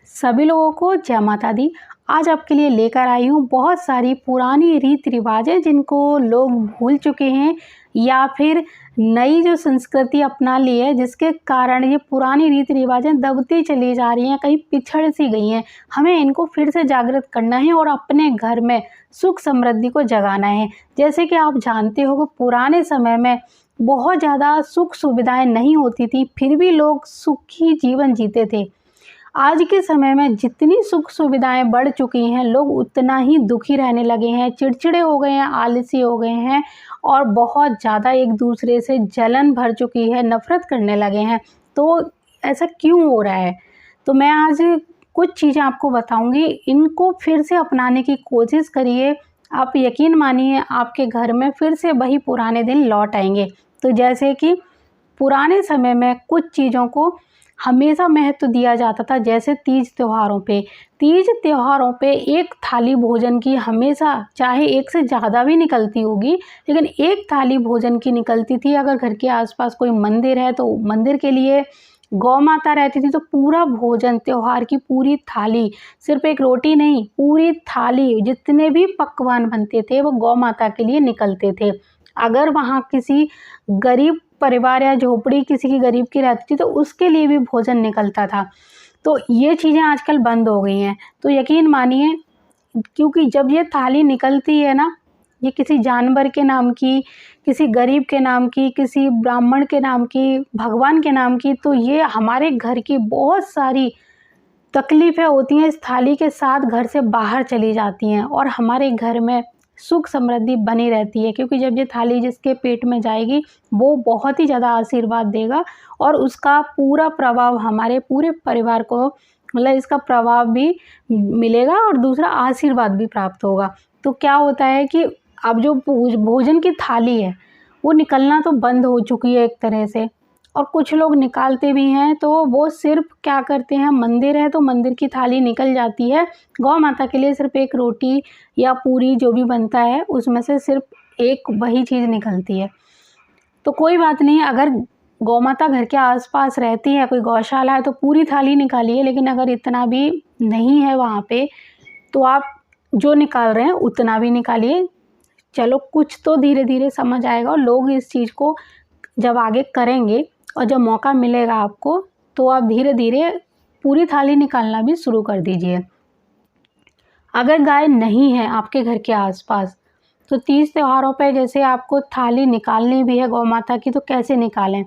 सभी लोगों को जय माता दी। आज आपके लिए लेकर आई हूँ बहुत सारी पुरानी रीति रिवाजें जिनको लोग भूल चुके हैं या फिर नई जो संस्कृति अपना ली है, जिसके कारण ये पुरानी रीति रिवाजें दबती चली जा रही हैं, कहीं पिछड़ सी गई हैं। हमें इनको फिर से जागृत करना है और अपने घर में सुख समृद्धि को जगाना है। जैसे कि आप जानते हो कि पुराने समय में बहुत ज़्यादा सुख सुविधाएं नहीं होती थी, फिर भी लोग सुखी जीवन जीते थे। आज के समय में जितनी सुख सुविधाएं बढ़ चुकी हैं, लोग उतना ही दुखी रहने लगे हैं, चिड़चिड़े हो गए हैं, आलसी हो गए हैं और बहुत ज़्यादा एक दूसरे से जलन भर चुकी है, नफ़रत करने लगे हैं। तो ऐसा क्यों हो रहा है? तो मैं आज कुछ चीज़ें आपको बताऊंगी, इनको फिर से अपनाने की कोशिश करिए। आप यकीन मानिए, आपके घर में फिर से वही पुराने दिन लौट आएंगे। तो जैसे कि पुराने समय में कुछ चीज़ों को हमेशा महत्व दिया जाता था, जैसे तीज त्योहारों पे एक थाली भोजन की हमेशा, चाहे एक से ज़्यादा भी निकलती होगी, लेकिन एक थाली भोजन की निकलती थी। अगर घर के आसपास कोई मंदिर है तो मंदिर के लिए गौ माता रहती थी, तो पूरा भोजन, त्योहार की पूरी थाली, सिर्फ एक रोटी नहीं, पूरी थाली, जितने भी पकवान बनते थे वो गौ माता के लिए निकलते थे। अगर वहाँ किसी गरीब परिवार या झोपड़ी किसी की गरीब की रहती थी तो उसके लिए भी भोजन निकलता था। तो ये चीज़ें आजकल बंद हो गई हैं। तो यकीन मानिए, क्योंकि जब ये थाली निकलती है ना, ये किसी जानवर के नाम की, किसी गरीब के नाम की, किसी ब्राह्मण के नाम की, भगवान के नाम की, तो ये हमारे घर की बहुत सारी तकलीफ़ें होती हैं, इस थाली के साथ घर से बाहर चली जाती हैं और हमारे घर में सुख समृद्धि बनी रहती है। क्योंकि जब ये थाली जिसके पेट में जाएगी, वो बहुत ही ज़्यादा आशीर्वाद देगा और उसका पूरा प्रभाव हमारे पूरे परिवार को, मतलब इसका प्रभाव भी मिलेगा और दूसरा आशीर्वाद भी प्राप्त होगा। तो क्या होता है कि अब जो भोजन की थाली है वो निकलना तो बंद हो चुकी है एक तरह से, और कुछ लोग निकालते भी हैं। तो वो सिर्फ क्या करते हैं, मंदिर है तो मंदिर की थाली निकल जाती है, गौ माता के लिए सिर्फ एक रोटी या पूरी जो भी बनता है उसमें से सिर्फ एक वही चीज़ निकलती है। तो कोई बात नहीं, अगर गौ माता घर के आसपास रहती है, कोई गौशाला है, तो पूरी थाली निकालिए। लेकिन अगर इतना भी नहीं है वहाँ पे, तो आप जो निकाल रहे हैं उतना भी निकालिए। चलो, कुछ तो धीरे धीरे समझ आएगा और लोग इस चीज़ को जब आगे करेंगे और जब मौका मिलेगा आपको, तो आप धीरे धीरे पूरी थाली निकालना भी शुरू कर दीजिए। अगर गाय नहीं है आपके घर के आसपास, तो तीज त्योहारों पे जैसे आपको थाली निकालनी भी है गौ माता की, तो कैसे निकालें?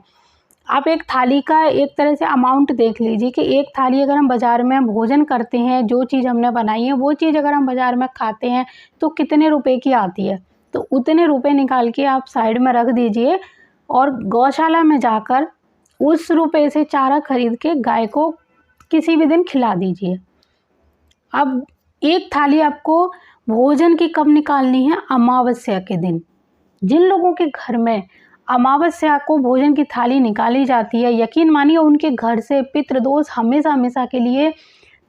आप एक थाली का एक तरह से अमाउंट देख लीजिए कि एक थाली अगर हम बाज़ार में भोजन करते हैं, जो चीज़ हमने बनाई है वो चीज़ अगर हम बाज़ार में खाते हैं तो कितने रुपए की आती है। तो उतने रुपए निकाल के आप साइड में रख दीजिए और गौशाला में जाकर उस रुपए से चारा खरीद के गाय को किसी भी दिन खिला दीजिए। अब एक थाली आपको भोजन की कब निकालनी है? अमावस्या के दिन। जिन लोगों के घर में अमावस्या को भोजन की थाली निकाली जाती है, यकीन मानिए उनके घर से पितृदोष हमेशा हमेशा के लिए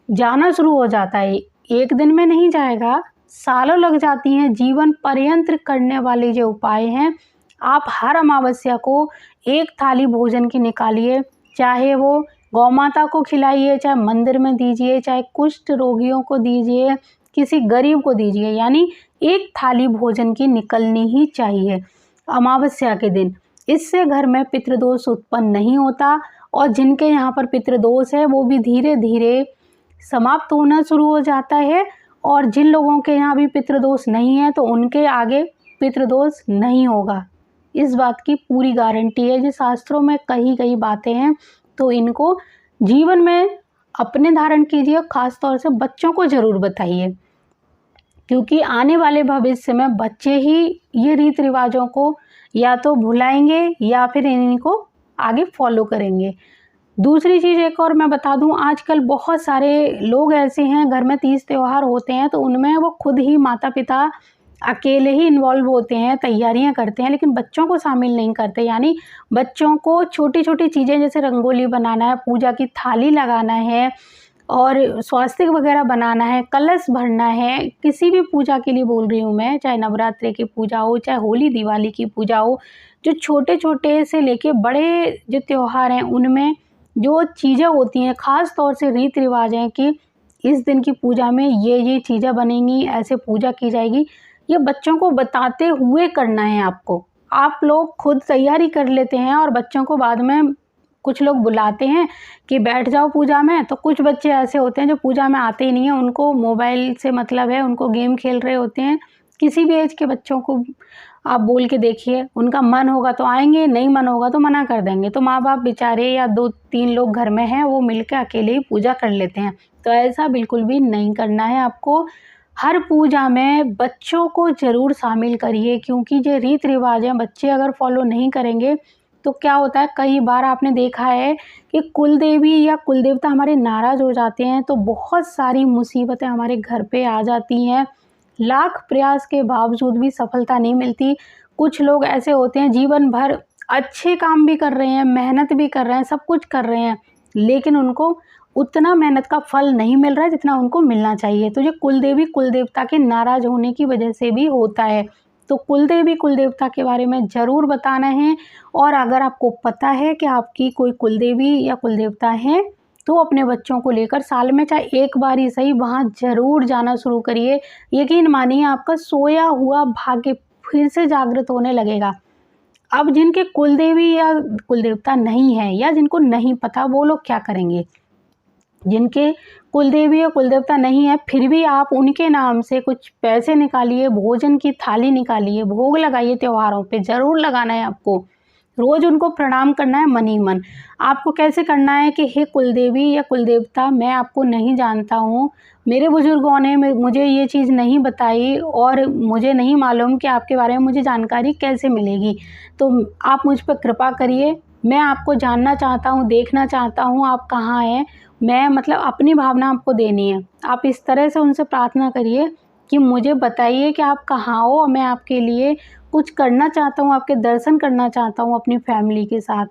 जाना शुरू हो जाता है। एक दिन में नहीं जाएगा, सालों लग जाती हैं। जीवन पर्यंत करने वाले जो उपाय हैं, आप हर अमावस्या को एक थाली भोजन की निकालिए, चाहे वो गौ माता को खिलाइए, चाहे मंदिर में दीजिए, चाहे कुष्ठ रोगियों को दीजिए, किसी गरीब को दीजिए। यानी एक थाली भोजन की निकलनी ही चाहिए अमावस्या के दिन। इससे घर में पितृदोष उत्पन्न नहीं होता और जिनके यहाँ पर पितृदोष है वो भी धीरे धीरे समाप्त होना शुरू हो जाता है, और जिन लोगों के यहाँ भी पितृदोष नहीं है तो उनके आगे पितृदोष नहीं होगा। इस बात की पूरी गारंटी है। जो शास्त्रों में कही गई बातें हैं, तो इनको जीवन में अपने धारण कीजिए, खास तौर से बच्चों को ज़रूर बताइए, क्योंकि आने वाले भविष्य में बच्चे ही ये रीति रिवाजों को या तो भुलाएंगे या फिर इनको आगे फॉलो करेंगे। दूसरी चीज़ एक और मैं बता दूं, आजकल बहुत सारे लोग ऐसे हैं, घर में तीज त्यौहार होते हैं तो उनमें वो खुद ही माता पिता अकेले ही इन्वॉल्व होते हैं, तैयारियां करते हैं, लेकिन बच्चों को शामिल नहीं करते। यानी बच्चों को छोटी छोटी चीज़ें जैसे रंगोली बनाना है, पूजा की थाली लगाना है और स्वास्तिक वगैरह बनाना है, कलश भरना है, किसी भी पूजा के लिए बोल रही हूँ मैं, चाहे नवरात्रि की पूजा हो, चाहे होली दिवाली की पूजा हो, जो छोटे छोटे से लेके बड़े जो त्यौहार हैं उनमें जो चीज़ें होती हैं, ख़ास तौर से रीति रिवाज हैं कि इस दिन की पूजा में ये चीज़ें बनेंगी, ऐसे पूजा की जाएगी, ये बच्चों को बताते हुए करना है आपको। आप लोग खुद तैयारी कर लेते हैं और बच्चों को बाद में कुछ लोग बुलाते हैं कि बैठ जाओ पूजा में, तो कुछ बच्चे ऐसे होते हैं जो पूजा में आते ही नहीं हैं, उनको मोबाइल से मतलब है, उनको गेम खेल रहे होते हैं। किसी भी एज के बच्चों को आप बोल के देखिए, उनका मन होगा तो आएँगे, नहीं मन होगा तो मना कर देंगे। तो माँ-बाप बेचारे या 2-3 लोग घर में हैं, वो मिलके अकेले ही पूजा कर लेते हैं। तो ऐसा बिल्कुल भी नहीं करना है आपको। हर पूजा में बच्चों को ज़रूर शामिल करिए, क्योंकि जो रीत-रिवाज हैं, बच्चे अगर फॉलो नहीं करेंगे तो क्या होता है, कई बार आपने देखा है कि कुल देवी या कुल देवता हमारे नाराज़ हो जाते हैं, तो बहुत सारी मुसीबतें हमारे घर पे आ जाती हैं। लाख प्रयास के बावजूद भी सफलता नहीं मिलती। कुछ लोग ऐसे होते हैं जीवन भर अच्छे काम भी कर रहे हैं, मेहनत भी कर रहे हैं, सब कुछ कर रहे हैं, लेकिन उनको उतना मेहनत का फल नहीं मिल रहा है जितना उनको मिलना चाहिए। तो ये कुलदेवी कुलदेवता के नाराज़ होने की वजह से भी होता है। तो कुलदेवी कुलदेवता के बारे में ज़रूर बताना है, और अगर आपको पता है कि आपकी कोई कुलदेवी या कुलदेवता है, तो अपने बच्चों को लेकर साल में चाहे एक बार ही सही वहाँ ज़रूर जाना शुरू करिए। यकीन मानिए आपका सोया हुआ भाग्य फिर से जागृत होने लगेगा। अब जिनके कुलदेवी या कुलदेवता नहीं है या जिनको नहीं पता, वो लोग क्या करेंगे? जिनके कुलदेवी या कुलदेवता नहीं है, फिर भी आप उनके नाम से कुछ पैसे निकालिए, भोजन की थाली निकालिए, भोग लगाइए, त्योहारों पे ज़रूर लगाना है आपको। रोज़ उनको प्रणाम करना है मन ही मन। आपको कैसे करना है कि हे कुलदेवी या कुलदेवता, मैं आपको नहीं जानता हूँ, मेरे बुजुर्गों ने मुझे ये चीज़ नहीं बताई और मुझे नहीं मालूम कि आपके बारे में मुझे जानकारी कैसे मिलेगी। तो आप मुझ पर कृपा करिए, मैं आपको जानना चाहता हूँ, देखना चाहता हूँ आप कहाँ हैं। मैं मतलब अपनी भावना आपको देनी है। आप इस तरह से उनसे प्रार्थना करिए कि मुझे बताइए कि आप कहाँ हो, और मैं आपके लिए कुछ करना चाहता हूँ, आपके दर्शन करना चाहता हूँ अपनी फैमिली के साथ।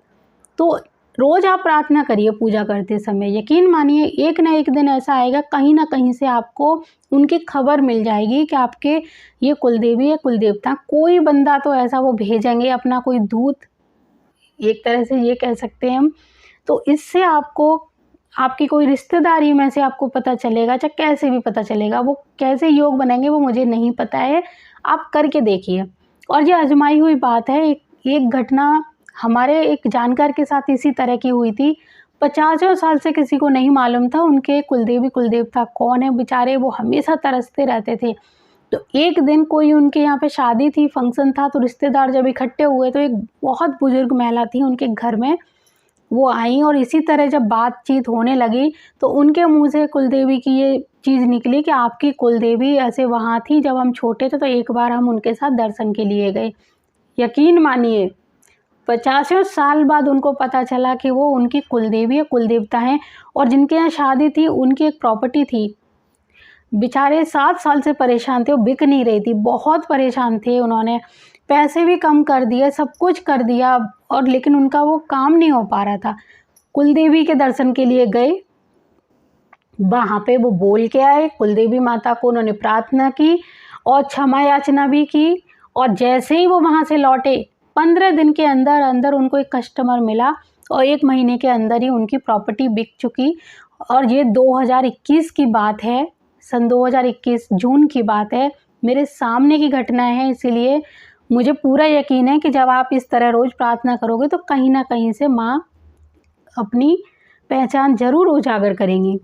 तो रोज़ आप प्रार्थना करिए पूजा करते समय। यकीन मानिए एक ना एक दिन ऐसा आएगा, कहीं न कहीं से आपको उनकी खबर मिल जाएगी कि आपके ये कुलदेवी या कुलदेवता, कोई बंदा तो ऐसा वो भेजेंगे, अपना कोई दूत, एक तरह से ये कह सकते हैं हम। तो इससे आपको आपकी कोई रिश्तेदारी में से आपको पता चलेगा, चाहे कैसे भी पता चलेगा। वो कैसे योग बनेंगे वो मुझे नहीं पता है, आप करके देखिए। और ये आज़माई हुई बात है। एक घटना हमारे एक जानकार के साथ इसी तरह की हुई थी। 50 साल से किसी को नहीं मालूम था उनके कुलदेवी कुलदेवता कौन है, बेचारे वो हमेशा तरसते रहते थे। तो एक दिन कोई उनके यहाँ पे शादी थी, फंक्शन था, तो रिश्तेदार जब इकट्ठे हुए तो एक बहुत बुजुर्ग महिला थी उनके घर में, वो आईं और इसी तरह जब बातचीत होने लगी तो उनके मुँह से कुलदेवी की ये चीज़ निकली कि आपकी कुलदेवी ऐसे वहाँ थी जब हम छोटे थे, तो एक बार हम उनके साथ दर्शन के लिए गए। यकीन मानिए 50 साल बाद उनको पता चला कि वो उनकी कुलदेवी या कुलदेवता हैं, और जिनके यहाँ शादी थी उनकी एक प्रॉपर्टी थी। बेचारे 7 साल से परेशान थे, वो बिक नहीं रही थी, बहुत परेशान थे। उन्होंने पैसे भी कम कर दिए, सब कुछ कर दिया, और लेकिन उनका वो काम नहीं हो पा रहा था। कुलदेवी के दर्शन के लिए गए, वहाँ पे वो बोल के आए, कुलदेवी माता को उन्होंने प्रार्थना की और क्षमा याचना भी की, और जैसे ही वो वहाँ से लौटे 15 दिन के अंदर अंदर उनको एक कस्टमर मिला, और 1 महीने के अंदर ही उनकी प्रॉपर्टी बिक चुकी। और ये 2021 की बात है, सन 2021 जून की बात है, मेरे सामने की घटना है। इसीलिए मुझे पूरा यकीन है कि जब आप इस तरह रोज़ प्रार्थना करोगे तो कहीं न कहीं से माँ अपनी पहचान ज़रूर उजागर करेंगी।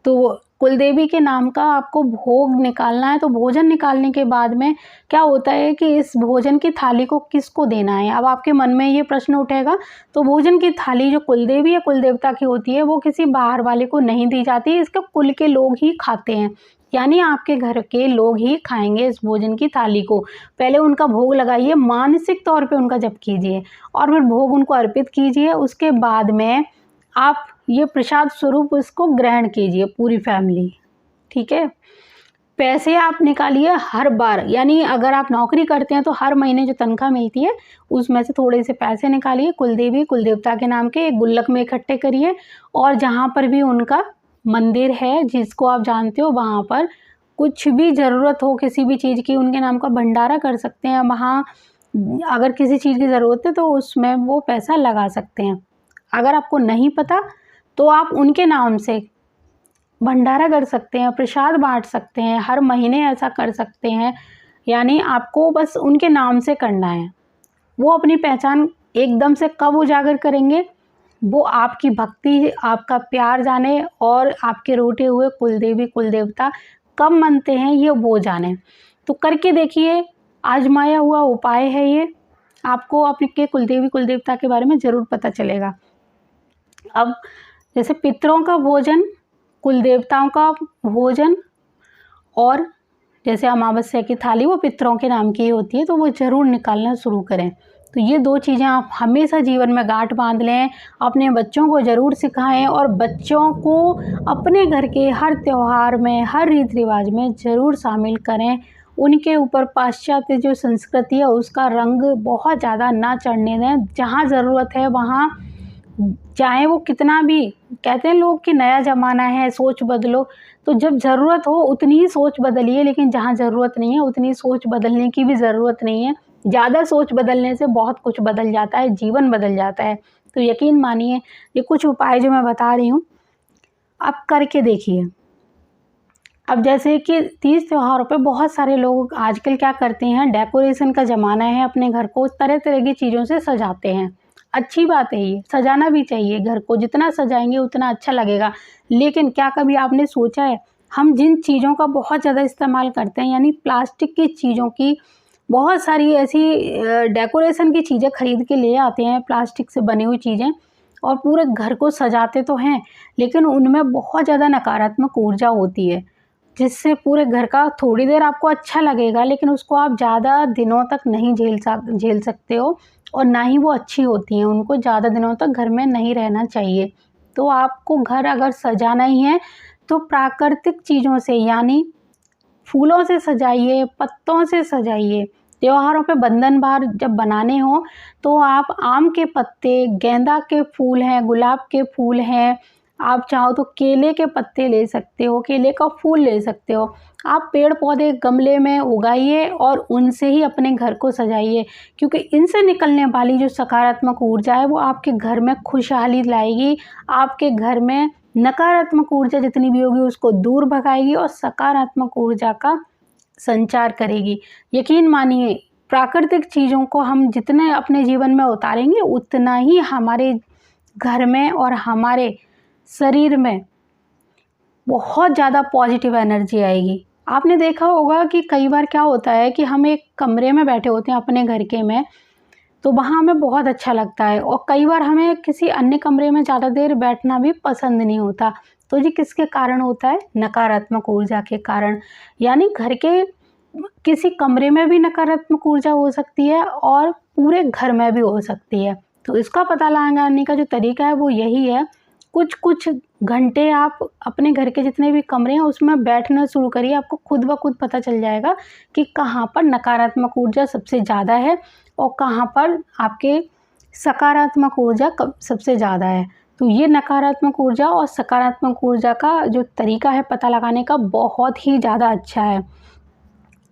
तो कुलदेवी के नाम का आपको भोग निकालना है। तो भोजन निकालने के बाद में क्या होता है कि इस भोजन की थाली को किसको देना है? अब आपके मन में ये प्रश्न उठेगा। तो भोजन की थाली जो कुलदेवी या कुलदेवता की होती है, वो किसी बाहर वाले को नहीं दी जाती, इसके कुल के लोग ही खाते हैं। यानी आपके घर के लोग ही खाएँगे इस भोजन की थाली को। पहले उनका भोग लगाइए, मानसिक तौर पे उनका जप कीजिए और फिर भोग उनको अर्पित कीजिए। उसके बाद में आप ये प्रसाद स्वरूप इसको ग्रहण कीजिए पूरी फैमिली, ठीक है? पैसे आप निकालिए हर बार, यानी अगर आप नौकरी करते हैं तो हर महीने जो तनख्वाह मिलती है उसमें से थोड़े से पैसे निकालिए, कुलदेवी कुलदेवता के नाम के एक गुल्लक में इकट्ठे करिए, और जहाँ पर भी उनका मंदिर है जिसको आप जानते हो, वहाँ पर कुछ भी ज़रूरत हो किसी भी चीज़ की, उनके नाम का भंडारा कर सकते हैं। वहाँ अगर किसी चीज़ की ज़रूरत है तो उसमें वो पैसा लगा सकते हैं। अगर आपको नहीं पता तो आप उनके नाम से भंडारा कर सकते हैं, प्रसाद बांट सकते हैं, हर महीने ऐसा कर सकते हैं। यानी आपको बस उनके नाम से करना है। वो अपनी पहचान एकदम से कब उजागर करेंगे, वो आपकी भक्ति, आपका प्यार जाने और आपके रूठे हुए कुलदेवी कुलदेवता कब मनते हैं ये वो जाने। तो करके देखिए, आजमाया हुआ उपाय है ये। आपको आपके कुलदेवी कुलदेवता के बारे में ज़रूर पता चलेगा। अब जैसे पितरों का भोजन, कुलदेवताओं का भोजन और जैसे अमावस्या की थाली वो पितरों के नाम की होती है, तो वो ज़रूर निकालना शुरू करें। तो ये 2 चीज़ें आप हमेशा जीवन में गांठ बांध लें, अपने बच्चों को ज़रूर सिखाएं और बच्चों को अपने घर के हर त्यौहार में, हर रीति रिवाज में ज़रूर शामिल करें। उनके ऊपर पाश्चात्य जो संस्कृति है उसका रंग बहुत ज़्यादा ना चढ़ने दें। जहाँ ज़रूरत है वहाँ, चाहे वो कितना भी, कहते हैं लोग कि नया ज़माना है, सोच बदलो, तो जब ज़रूरत हो उतनी ही सोच बदलिए, लेकिन जहाँ ज़रूरत नहीं है उतनी सोच बदलने की भी ज़रूरत नहीं है। ज़्यादा सोच बदलने से बहुत कुछ बदल जाता है, जीवन बदल जाता है। तो यकीन मानिए, ये कुछ उपाय जो मैं बता रही हूँ, आप करके देखिए। अब जैसे कि तीज त्योहारों पे बहुत सारे लोग आजकल क्या करते हैं, डेकोरेशन का ज़माना है, अपने घर को तरह-तरह की चीज़ों से सजाते हैं। अच्छी बात है ये, सजाना भी चाहिए घर को, जितना सजाएँगे उतना अच्छा लगेगा। लेकिन क्या कभी आपने सोचा है, हम जिन चीज़ों का बहुत ज़्यादा इस्तेमाल करते हैं, यानी प्लास्टिक की चीज़ों की, बहुत सारी ऐसी डेकोरेशन की चीज़ें खरीद के ले आते हैं, प्लास्टिक से बनी हुई चीज़ें, और पूरे घर को सजाते तो हैं, लेकिन उनमें बहुत ज़्यादा नकारात्मक ऊर्जा होती है, जिससे पूरे घर का थोड़ी देर आपको अच्छा लगेगा, लेकिन उसको आप ज़्यादा दिनों तक नहीं झेल सकते हो, और ना ही वो अच्छी होती हैं, उनको ज़्यादा दिनों तक घर में नहीं रहना चाहिए। तो आपको घर अगर सजाना ही है तो प्राकृतिक चीज़ों से, यानी फूलों से सजाइए, पत्तों से सजाइए। त्योहारों पे बंधन भार जब बनाने हो तो आप आम के पत्ते, गेंदा के फूल हैं, गुलाब के फूल हैं, आप चाहो तो केले के पत्ते ले सकते हो, केले का फूल ले सकते हो। आप पेड़-पौधे गमले में उगाइए और उनसे ही अपने घर को सजाइए, क्योंकि इनसे निकलने वाली जो सकारात्मक ऊर्जा है वो आपके घर में खुशहाली लाएगी, आपके घर में नकारात्मक ऊर्जा जितनी भी होगी उसको दूर भगाएगी और सकारात्मक ऊर्जा का संचार करेगी। यकीन मानिए, प्राकृतिक चीज़ों को हम जितने अपने जीवन में उतारेंगे उतना ही हमारे घर में और हमारे शरीर में बहुत ज़्यादा पॉजिटिव एनर्जी आएगी। आपने देखा होगा कि कई बार क्या होता है कि हम एक कमरे में बैठे होते हैं अपने घर के में, तो वहाँ हमें बहुत अच्छा लगता है, और कई बार हमें किसी अन्य कमरे में ज़्यादा देर बैठना भी पसंद नहीं होता। तो ये किसके कारण होता है? नकारात्मक ऊर्जा के कारण। यानी घर के किसी कमरे में भी नकारात्मक ऊर्जा हो सकती है और पूरे घर में भी हो सकती है। तो इसका पता लगाने का जो तरीका है वो यही है, कुछ-कुछ घंटे आप अपने घर के जितने भी कमरे हैं उसमें बैठना शुरू करिए। आपको खुद ब खुद पता चल जाएगा कि कहाँ पर नकारात्मक ऊर्जा सबसे ज़्यादा है और कहाँ पर आपके सकारात्मक ऊर्जा सबसे ज़्यादा है। तो ये नकारात्मक ऊर्जा और सकारात्मक ऊर्जा का जो तरीका है पता लगाने का, बहुत ही ज़्यादा अच्छा है।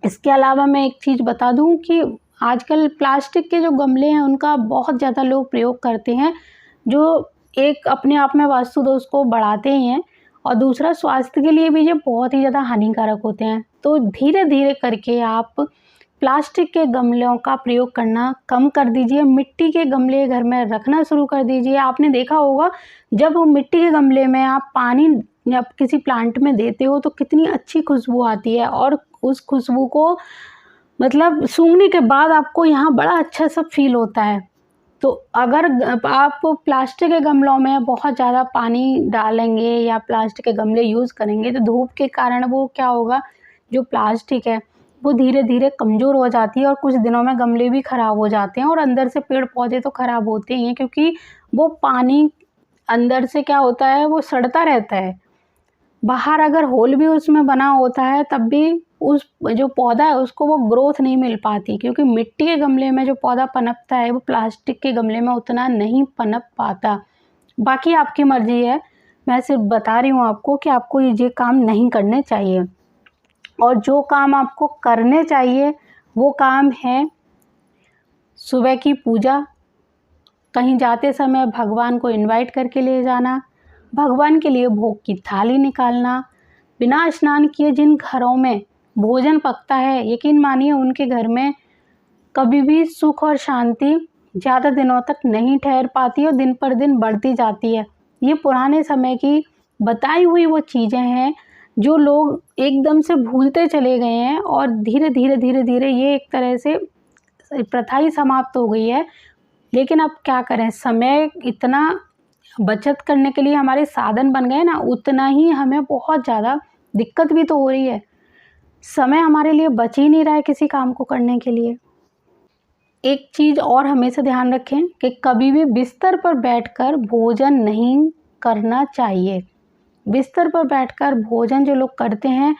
इसके अलावा मैं एक चीज़ बता दूँ कि आजकल प्लास्टिक के जो गमले हैं उनका बहुत ज़्यादा लोग प्रयोग करते हैं, जो एक अपने आप में वास्तु दोष को बढ़ाते ही हैं, और दूसरा स्वास्थ्य के लिए भी ये बहुत ही ज़्यादा हानिकारक होते हैं। तो धीरे-धीरे करके आप प्लास्टिक के गमलों का प्रयोग करना कम कर दीजिए, मिट्टी के गमले घर में रखना शुरू कर दीजिए। आपने देखा होगा, जब वो मिट्टी के गमले में आप पानी या किसी प्लांट में देते हो तो कितनी अच्छी खुशबू आती है, और उस खुशबू को मतलब सूंघने के बाद आपको यहाँ बड़ा अच्छा सा फ़ील होता है। तो अगर आप प्लास्टिक के गमलों में बहुत ज़्यादा पानी डालेंगे या प्लास्टिक के गमले यूज़ करेंगे तो धूप के कारण वो क्या होगा, जो प्लास्टिक है वो धीरे-धीरे कमज़ोर हो जाती है और कुछ दिनों में गमले भी ख़राब हो जाते हैं, और अंदर से पेड़-पौधे तो ख़राब होते ही हैं, क्योंकि वो पानी अंदर से क्या होता है, वो सड़ता रहता है। बाहर अगर होल भी उसमें बना होता है तब भी उस जो पौधा है उसको वो ग्रोथ नहीं मिल पाती, क्योंकि मिट्टी के गमले में जो पौधा पनपता है वो प्लास्टिक के गमले में उतना नहीं पनप पाता। बाकी आपकी मर्ज़ी है, मैं सिर्फ बता रही हूँ आपको कि आपको ये काम नहीं करने चाहिए। और जो काम आपको करने चाहिए वो काम है सुबह की पूजा, कहीं जाते समय भगवान को इनवाइट करके ले जाना, भगवान के लिए भोग की थाली निकालना, बिना स्नान किए जिन घरों में भोजन पकता है, यकीन मानिए उनके घर में कभी भी सुख और शांति ज़्यादा दिनों तक नहीं ठहर पाती और दिन पर दिन बढ़ती जाती है। ये पुराने समय की बताई हुई वो चीज़ें हैं जो लोग एकदम से भूलते चले गए हैं और धीरे धीरे ये एक तरह से प्रथा ही समाप्त हो गई है। लेकिन अब क्या करें, समय इतना बचत करने के लिए हमारे साधन बन गए ना, उतना ही हमें बहुत ज़्यादा दिक्कत भी तो हो रही है। समय हमारे लिए बच ही नहीं रहा है किसी काम को करने के लिए। एक चीज़ और हमेशा ध्यान रखें कि कभी भी बिस्तर पर बैठकर भोजन नहीं करना चाहिए। बिस्तर पर बैठकर भोजन जो लोग करते हैं,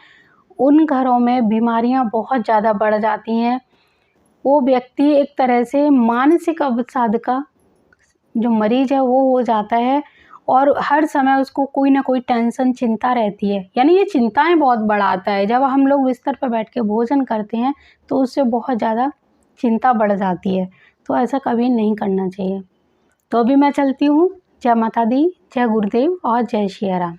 उन घरों में बीमारियां बहुत ज़्यादा बढ़ जाती हैं। वो व्यक्ति एक तरह से मानसिक अवसाद का जो मरीज है वो हो जाता है और हर समय उसको कोई ना कोई टेंशन, चिंता रहती है। यानी ये चिंताएं बहुत बढ़ाता है। जब हम लोग बिस्तर पर बैठ के भोजन करते हैं तो उससे बहुत ज़्यादा चिंता बढ़ जाती है। तो ऐसा कभी नहीं करना चाहिए। तो अभी मैं चलती हूँ। जय माता दी, जय गुरुदेव और जय सिया राम।